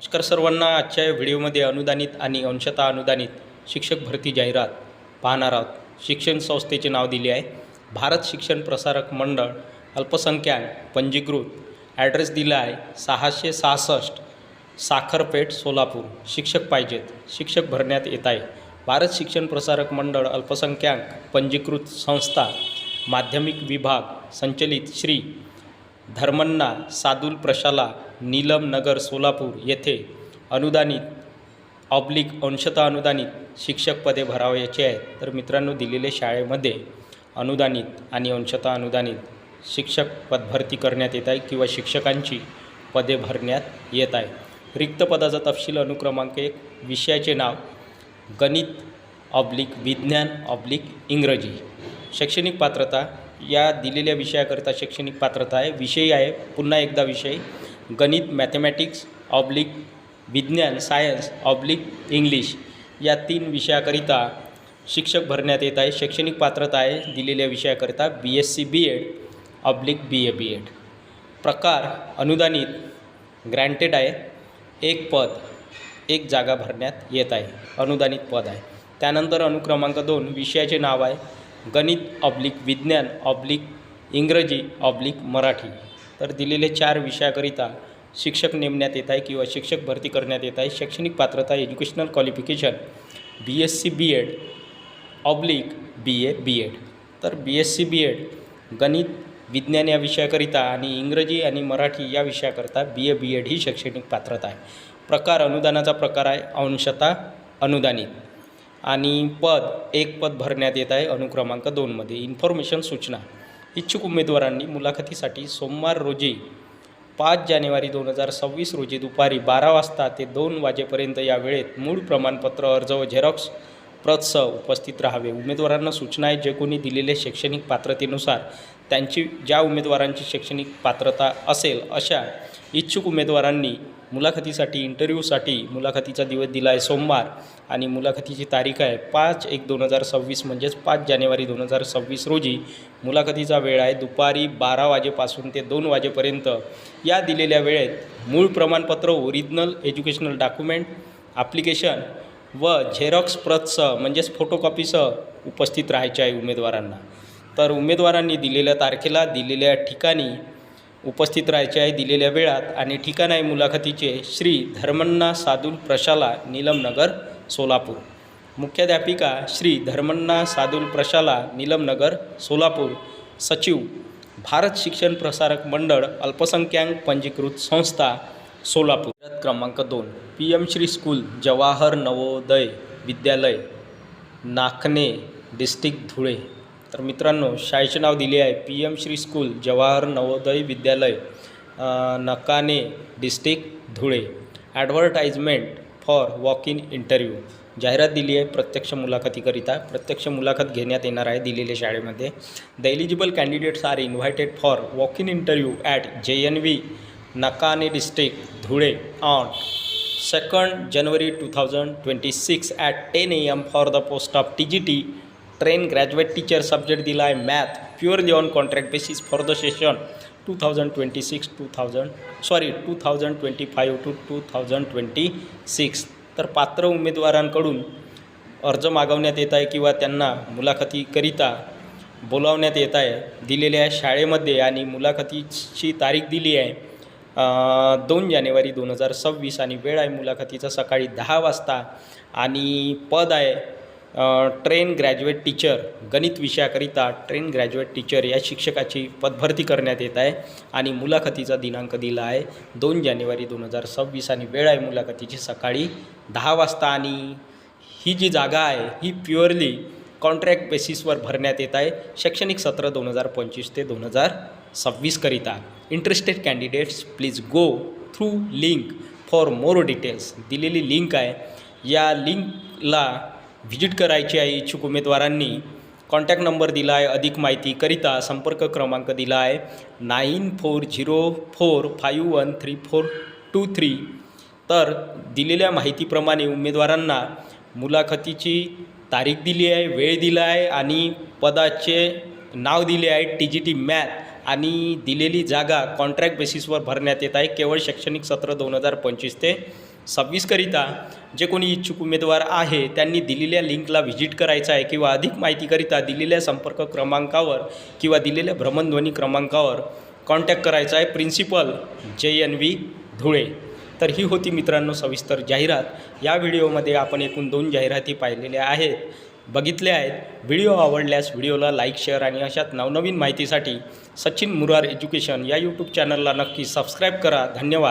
नमस्कार सर्वांना. आजच्या या व्हिडिओमध्ये अनुदानित आणि अंशतः अनुदानित शिक्षक भरती जाहिरात पाहणार आहोत. शिक्षण संस्थेचे नाव दिले आहे भारत शिक्षण प्रसारक मंडळ अल्पसंख्याक पंजीकृत. ॲड्रेस दिला आहे 666 साखरपेठ सोलापूर. शिक्षक पाहिजेत. शिक्षक भरण्यात येत आहे. भारत शिक्षण प्रसारक मंडळ अल्पसंख्याक पंजीकृत संस्था माध्यमिक विभाग संचलित श्री धर्मण्णा सादुल प्रशाला नीलम नगर सोलापूर येथे अनुदानित अंशतः अनुदानित शिक्षक पदे भरावयाची आहेत. तर मित्रांनो, दिलेल्या शाळेमध्ये अनुदानित आणि अंशतः अनुदानित शिक्षक पदभरती करण्यात येत आहे किंवा शिक्षकांची पदे भरण्यात येत आहे. रिक्त पदाचा तपशील अनुक्रमांक 1. विषयाचे नाव गणित विज्ञान इंग्रजी. शैक्षणिक पात्रता या दिलेल्या विषयाकरिता शैक्षणिक पात्रता आहे. विषय आहे पुन्हा एकदा विषय गणित मॅथमॅटिक्स विज्ञान सायन्स इंग्लिश या 3 विषयाकरिता शिक्षक भरण्यात येत आहे. शैक्षणिक पात्रता आहे दिलेल्या विषयाकरिता BSc BEd BA BEd. प्रकार अनुदानित ग्रँटेड आहे. 1 पद 1 जागा भरण्यात येत आहे. अनुदानित पद आहे. त्यानंतर अनुक्रमांक 2 विषयाचे नाव आहे गणित विज्ञान इंग्रजी मराठी. तर दिलेले 4 विषयाकरिता शिक्षक नेमण्यात येत आहे किंवा शिक्षक भरती करण्यात येत आहे. शैक्षणिक पात्रता educational qualification BSc BEd BA BEd. तर BSc BEd गणित विज्ञान या विषयाकरिता आणि इंग्रजी आणि मराठी या विषयाकरिता BA BEd ही शैक्षणिक पात्रता आहे. प्रकार अनुदानाचा प्रकार आहे अंशतः अनुदानित आणि 1 पद भरण्यात येत आहे अनुक्रमांक 2मध्ये. इन्फॉर्मेशन सूचना. इच्छुक उमेदवारांनी मुलाखतीसाठी सोमवार रोजी 5 जानेवारी 2026 रोजी दुपारी 12 वाजता ते 2 वाजेपर्यंत या वेळेत मूळ प्रमाणपत्र अर्ज व झेरॉक्स प्रतसह उपस्थित राहावे. उमेदवारांना सूचना आहे जे कोणी दिलेल्या शैक्षणिक पात्रतेनुसार ज्या उमेदवारांची शैक्षणिक पात्रता असेल अशा इच्छुक उमेदवारांनी मुलाखतीसाठी मुलाखतीचा दिवस दिला आहे सोमवार आणि मुलाखतीची तारीख आहे 5/1/2026 म्हणजेच 5 जानेवारी 2026 रोजी. मुलाखतीचा वेळ आहे दुपारी 12 वाजेपासून ते 2 वाजेपर्यंत. या दिलेल्या वेळेत मूळ प्रमाणपत्र ओरिजिनल एज्युकेशनल डॉक्युमेंट ॲप्लिकेशन व झेरॉक्स प्रतसह म्हणजेच फोटोकॉपीसह उपस्थित राहायचे आहे उमेदवारांना. तर उमेदवारांनी दिलेल्या तारखेला दिलेल्या ठिकाणी उपस्थित राहायचे आहे. दिलेल्या वेळात आणि ठिकाण आहे मुलाखतीचे श्री धर्मण्णा सादुल प्रशाला नीलम नगर सोलापूर. मुख्याध्यापिका श्री धर्मण्णा सादुल प्रशाला नीलम नगर सोलापूर. सचिव भारत शिक्षण प्रसारक मंडळ अल्पसंख्याक पंजीकृत संस्था सोलापूर. क्रमांक 2 PM श्री स्कूल जवाहर नवोदय विद्यालय नाकणे डिस्ट्रिक्ट धुळे. तर मित्रांनो, शाळेचे नाव दिले आहे PM Shri school Jawahar Navodaya Vidyalaya Nakane district Dhule. Advertisement for walk in interview. जाहिरात दिली आहे प्रत्यक्ष मुलाखतीकरिता. प्रत्यक्ष मुलाखत घेण्यात येणार आहे दिलेल्या शाळेमध्ये. The eligible candidates are invited for walk in interview at JNV Nakane district Dhule on 2 January 2026 at 10 AM for the post of TGT train graduate teacher. Subject दिला आहे math purely on contract basis for the session 2025 to 2026. तर पात्र उमेदवारांकडून अर्ज मागवण्यात येत आहे किंवा त्यांना मुलाखतीकरिता बोलावण्यात येत आहे दिलेल्या शाळेमध्ये. आणि मुलाखतीची तारीख दिली आहे 2 जानेवारी 2026 आणि वेळ आहे मुलाखतीचा सकाळी 10 वाजता. आणि पद आहे ट्रेन ग्रॅज्युएट टीचर. गणित विषयाकरिता ट्रेन ग्रॅज्युएट टीचर या शिक्षकाची पदभरती करण्यात येत आहे. आणि मुलाखतीचा दिनांक दिला आहे 2 जानेवारी 2026 आणि वेळ आहे मुलाखतीची सकाळी 10 वाजता. आणि ही जी जागा आहे ही प्युअरली कॉन्ट्रॅक्ट बेसिसवर भरण्यात येत आहे. शैक्षणिक सत्र 2025 ते 2026 करिता. Interested candidates please go through link for more details. दिलेली लिंक आहे या लिंकला व्हिजिट करायची आहे इच्छुक उमेदवारांनी. कॉन्टॅक्ट नंबर दिला आहे अधिक माहितीकरिता. संपर्क क्रमांक दिला आहे 9404513423. तर दिलेल्या माहितीप्रमाणे उमेदवारांना मुलाखतीची तारीख दिली आहे, वेळ दिला आहे आणि पदाचे नाव दिले आहे TGT मॅथ आणि दिलेली जागा कॉन्ट्रॅक्ट बेसिसवर भरण्यात येत आहे. केवळ शैक्षणिक सत्र 2025 ते 26करिता जे कोणी इच्छुक उमेदवार आहे त्यांनी दिलेल्या लिंकला व्हिजिट करायचं आहे किंवा अधिक माहितीकरिता दिलेल्या संपर्क क्रमांकावर किंवा दिलेल्या भ्रमणध्वनी क्रमांकावर कॉन्टॅक्ट करायचा आहे प्रिन्सिपल JNV धुळे. तर ही होती मित्रांनो सविस्तर जाहिरात. या व्हिडिओमध्ये आपण एकूण 2 जाहिराती पाहिलेल्या आहेत, बघितल्या आहेत. व्हिडिओ आवडल्यास व्हिडिओला लाईक, शेअर आणि अशाच नवनवीन माहितीसाठी सचिन मुरार एज्युकेशन या यूट्यूब चॅनलला नक्की सबस्क्राईब करा. धन्यवाद.